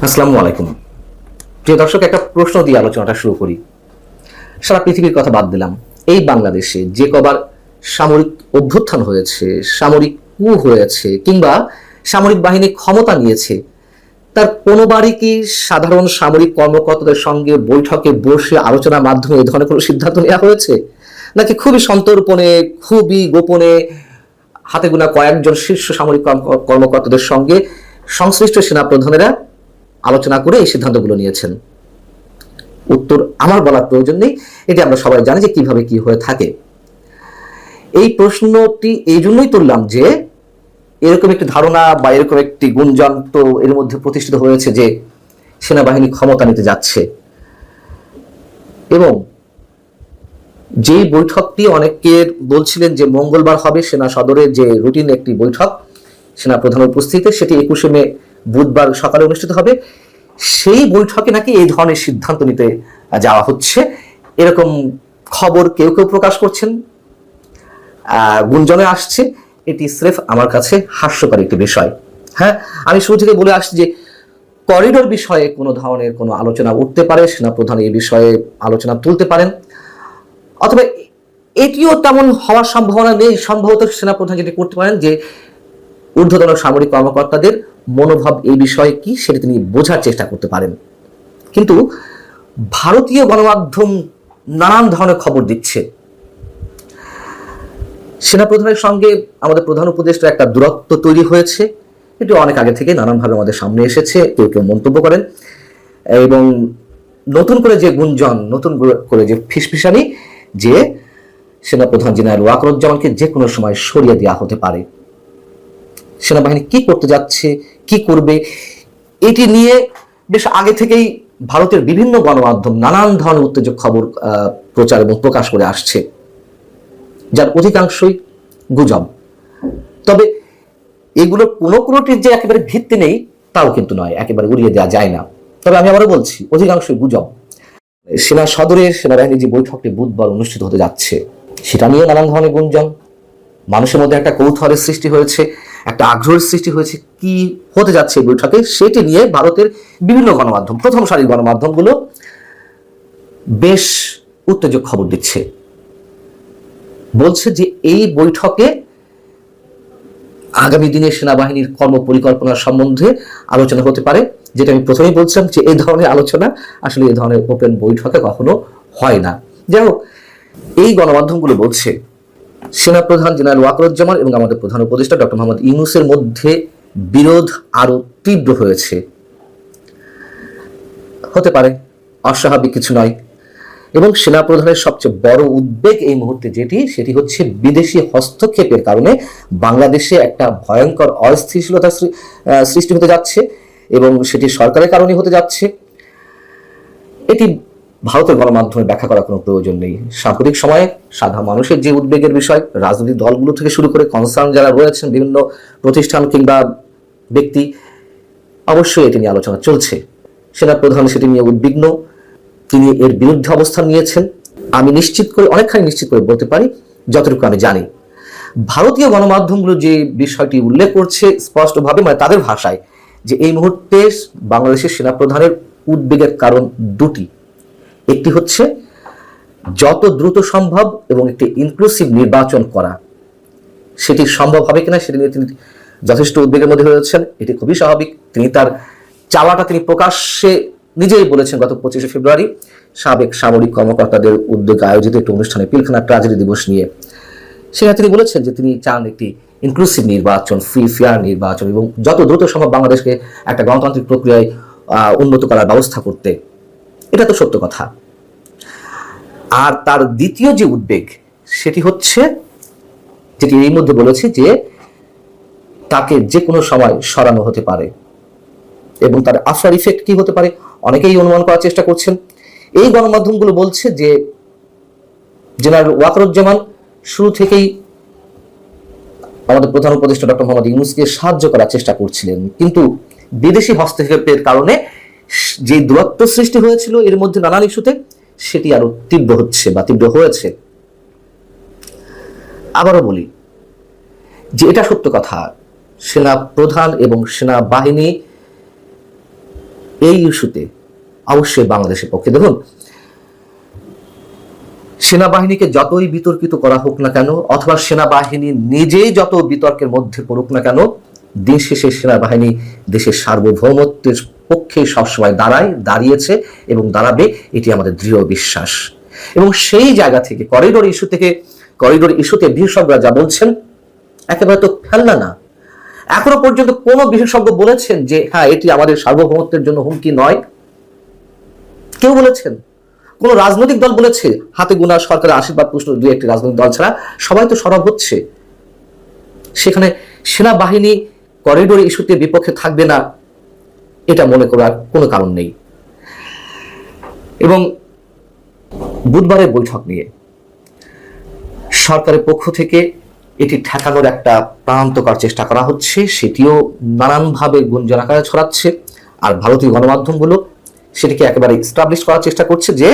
আসসালামু আলাইকুম। প্রিয় দর্শক, একটা প্রশ্ন দিয়ে আলোচনাটা শুরু করি। সারা পৃথিবীর কথা বাদ দিলাম, এই বাংলাদেশে যে কবার সামরিক অভ্যুত্থান হয়েছে, সামরিক কূ হয়েছে, কিংবা সামরিক বাহিনী ক্ষমতা নিয়েছে, তার কোনোবারই কি সাধারণ সামরিক কর্মকর্তাদের সঙ্গে বৈঠকে বসে আলোচনার মাধ্যমে এই ধরনের কোনো সিদ্ধান্ত নেওয়া হয়েছে, নাকি খুবই সন্তর্পণে, খুবই গোপনে, হাতে গোনা কয়েকজন শীর্ষ সামরিক কর্মকর্তাদের সঙ্গে সংশ্লিষ্ট সেনাপ্রধানেরা আলোচনা করে এই সিদ্ধান্তগুলো নিয়েছেন? উত্তর আমার বলার প্রয়োজন নেই, এটি আমরা সবাই জানি যে কিভাবে কি হয়ে থাকে। এই প্রশ্নটি এই জন্যই তুললাম যে এরকম একটি ধারণা বা এরকম একটি গুঞ্জন তো এর মধ্যে প্রতিষ্ঠিত হয়েছে যে সেনাবাহিনী ক্ষমতা নিতে যাচ্ছে, এবং যেই বৈঠকটি অনেকে বলছিলেন যে মঙ্গলবার হবে সেনা সদরে যে রুটিন একটি বৈঠক সেনা প্রধানের উপস্থিতিতে, সেটি 21শে মে বুধবার সকালে অনুষ্ঠিত হবে। সেই বৈঠকে নাকি এই ধরনের সিদ্ধান্ত নিতে যাওয়া হচ্ছে, এরকম খবর কেউ কেউ প্রকাশ করছেন, গুঞ্জনে আসছে। এটি স্রেফ আমার কাছে হাস্যকর একটি বিষয়। হ্যাঁ, আমি শুরু থেকে বলে আসছি যে করিডোর বিষয়ে কোনো ধরনের কোনো আলোচনা উঠতে পারে, সেনাপ্রধান এই বিষয়ে আলোচনা তুলতে পারেন, অথবা এটিও তেমন হওয়ার সম্ভাবনা নেই। সম্ভবত সেনাপ্রধান যেটি করতে পারেন যে ঊর্ধ্বতন সামরিক কর্মকর্তাদের মনোভাব এই বিষয়ে কি সেটি তিনি বোঝার চেষ্টা করতে পারেন। কিন্তু ভারতীয় গণমাধ্যম নানান ধরনের খবর দিচ্ছে, সেনাপ্রধানের সঙ্গে আমাদের প্রধান উপদেষ্টার একটা দূরত্ব তৈরি হয়েছে। এটি অনেক আগে থেকে নানানভাবে আমাদের সামনে এসেছে, কেউ কেউ মন্তব্য করেন, এবং নতুন করে যে গুঞ্জন, নতুন করে যে ফিসফিসানি যে সেনাপ্রধান জেনারেল ওয়াকারুজ্জামানকে যে কোনো সময় সরিয়ে দেওয়া হতে পারে, সেনাবাহিনী কি করতে যাচ্ছে, কি করবে, এটি নিয়ে বেশ আগে থেকেই ভারতের বিভিন্ন গণমাধ্যম নানান ধরনের উত্তেজক খবর প্রচার এবং প্রকাশ করে আসছে, যার অধিকাংশই গুজব। তবে এগুলো কোনোটির যে একেবারে ভিত্তি নেই তাও কিন্তু নয়, একেবারে উড়িয়ে দেওয়া যায় না। তবে আমি আবারও বলছি, অধিকাংশই গুজব। সেনা সদরের সেনাবাহিনীর যে বৈঠকটি বুধবার অনুষ্ঠিত হতে যাচ্ছে, সেটা নিয়ে নানান ধরনের গুঞ্জন, মানুষের মধ্যে একটা কৌতূহলের সৃষ্টি হয়েছে, একটা আগ্রহের সৃষ্টি হয়েছে কি হতে যাচ্ছে এই বৈঠকে, সেটি নিয়ে ভারতের বিভিন্ন গণমাধ্যম, প্রথম সারির গণমাধ্যমগুলো বেশ উত্তেজক খবর দিচ্ছে। বলছে যে এই বৈঠকে আগামী দিনে সেনাবাহিনীর কর্ম পরিকল্পনা সম্বন্ধে আলোচনা হতে পারে, যেটা আমি প্রথমেই বলছিলাম যে এই ধরনের আলোচনা আসলে এই ধরনের ওপেন বৈঠকে কখনো হয় না। যাই হোক, এই গণমাধ্যমগুলো বলছে সেনাপ্রধান জেনারেল ওয়াকারুজ্জামান এবং আমাদের প্রধান উপদেষ্টা ডক্টর মোহাম্মদ ইউনূসের মধ্যে বিরোধ আরো তীব্র হয়েছে। হতে পারে, অস্বাভাবিক কিছু নয়। এবং সেনাপ্রধানের সবচেয়ে বড় উদ্বেগ এই মুহূর্তে সেটি হচ্ছে বিদেশি হস্তক্ষেপের কারণে বাংলাদেশে একটা ভয়ঙ্কর অস্থিতিশীলতা সৃষ্টি হতে যাচ্ছে, এবং সেটি সরকারের কারণে হতে যাচ্ছে। এটি ভারতের গণমাধ্যমে ব্যাখ্যা করার কোনো প্রয়োজন নেই। সাম্প্রতিক সময়ে সাধারণ মানুষের যে উদ্বেগের বিষয়, রাজনৈতিক দলগুলো থেকে শুরু করে কনসার্ন যারা রয়েছেন, বিভিন্ন প্রতিষ্ঠান কিংবা ব্যক্তি, অবশ্যই এটি নিয়ে আলোচনা চলছে। সেনাপ্রধান সেটি নিয়ে উদ্বিগ্ন, তিনি এর বিরুদ্ধে অবস্থান নিয়েছেন। আমি অনেকখানি নিশ্চিত করে বলতে পারি, যতটুকু আমি জানি। ভারতীয় গণমাধ্যমগুলো যে বিষয়টি উল্লেখ করছে স্পষ্টভাবে, মানে তাদের ভাষায়, যে এই মুহূর্তে বাংলাদেশের সেনাপ্রধানের উদ্বেগের কারণ দুটি। একটি হচ্ছে যত দ্রুত সম্ভব এবং একটি ইনক্লুসিভ নির্বাচন করা, সেটি সম্ভব হবে কিনা সেটি নিয়ে তিনি যথেষ্ট উদ্বেগের মধ্যে রয়েছেন। এটি খুবই স্বাভাবিক। তিনি তার চাওয়াটা তিনি প্রকাশ্যে নিজেই বলেছেন গত 25শে ফেব্রুয়ারি সাবেক সামরিক কর্মকর্তাদের উদ্যোগে আয়োজিত একটি অনুষ্ঠানে, পিলখানা ট্র্যাজেডি দিবস নিয়ে। সেখানে তিনি বলেছেন যে তিনি চান একটি ইনক্লুসিভ নির্বাচন, ফ্রি ফেয়ার নির্বাচন, এবং যত দ্রুত সম্ভব বাংলাদেশকে একটা গণতান্ত্রিক প্রক্রিয়ায় উন্নত করার ব্যবস্থা করতে। এটা তো সত্য কথা। আর তার দ্বিতীয় যে উদ্বেগ, সেটি হচ্ছে যেটি এই মধ্যে বলেছে যে তাকে যে কোনো সময় সরানো হতে পারে, এবং তার আফটার ইফেক্ট কি হতে পারে অনেকেই অনুমান করার চেষ্টা করছেন। এই গণমাধ্যমগুলো বলছে যে জেনারেল ওয়াকারুজ্জামান শুরু থেকেই আমাদের প্রধান উপদেষ্টা ডক্টর মোহাম্মদ ইউনূসকে সাহায্য করার চেষ্টা করছিলেন, কিন্তু বিদেশি হস্তক্ষেপের কারণে যে দূরত্ব সৃষ্টি হয়েছিল এর মধ্যে নানান ইস্যুতে, সেটি আরো তীব্র হচ্ছে বা তীব্র হয়েছে। আবারও বলি যে এটা সত্য কথা, সেনা প্রধান এবং সেনাবাহিনী এই ইস্যুতে অবশ্যই বাংলাদেশের পক্ষে, দেখুন, সেনাবাহিনীকে যতই বিতর্কিত করা হোক না কেন, অথবা সেনাবাহিনী নিজেই যত বিতর্কের মধ্যে পড়ুক না কেন, দিন শেষে সেনাবাহিনী দেশের সার্বভৌমত্বের পক্ষে সবসময় দাঁড়িয়েছে এবং দাঁড়াবে, এটি আমাদের দৃঢ় বিশ্বাস। এবং সেই জায়গা থেকে করিডোর ইস্যুতে বিশেষজ্ঞরা যা বলছেন একেবারে তো ফেলনা না। এখনো পর্যন্ত কোনো বিশেষজ্ঞ বলেছেন যে হ্যাঁ এটি আমাদের সার্বভৌমত্বের জন্য হুমকি নয়? কেউ বলেছেন? কোন রাজনৈতিক দল বলেছে? হাতে গোনা সরকারের আশীর্বাদ পুষ্ট দুই একটি রাজনৈতিক দল ছাড়া সবাই তো সরব হচ্ছে। সেখানে সেনাবাহিনী করিডোর ইস্যুতে বিপক্ষে থাকবে না এটা মনে করার কোনো কারণ নেই। এবং বুধবারের বৈঠক নিয়ে সরকারের পক্ষ থেকে এটি ঠেকানোর একটা প্রাণান্তকর চেষ্টা করা হচ্ছে, সেটিও নানানভাবে গুঞ্জন আকারে ছড়াচ্ছে। আর ভারতীয় গণমাধ্যমগুলো সেটিকে একেবারে এস্টাবলিশ করার চেষ্টা করছে যে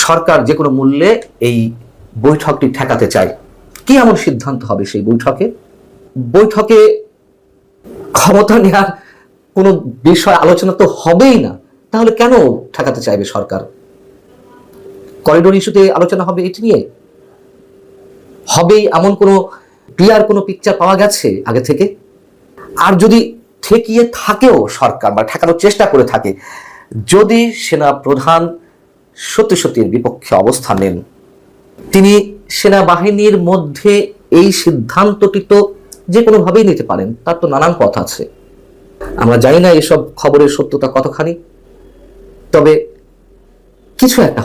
সরকার যে কোনো মূল্যে এই বৈঠকটি ঠেকাতে চায়। কি এমন সিদ্ধান্ত হবে সেই বৈঠকে ক্ষমতা নেওয়ার কোনো বিষয় আলোচনা তো হবেই না, তাহলে কেন ঠেকাতে চাইবে সরকার? করিডোর ইস্যুতে আলোচনা হবে এটি নিয়ে? হবেই এমন কোনো ক্লিয়ার কোনো পিকচার পাওয়া গেছে আগে থেকে? আর যদি ঠেকিয়ে থাকেও সরকার বা ঠেকানোর চেষ্টা করে থাকে, যদি সেনা প্রধান সত্যি সত্যি বিপক্ষে অবস্থান নেন, তিনি সেনাবাহিনীর মধ্যে এই সিদ্ধান্তটি তো যে কোনোভাবেই নিতে পারেন, তার তো নানান পথ আছে। আমরা জানি না এসব খবরের সত্যতা কতখানি, তবে কিছু একটা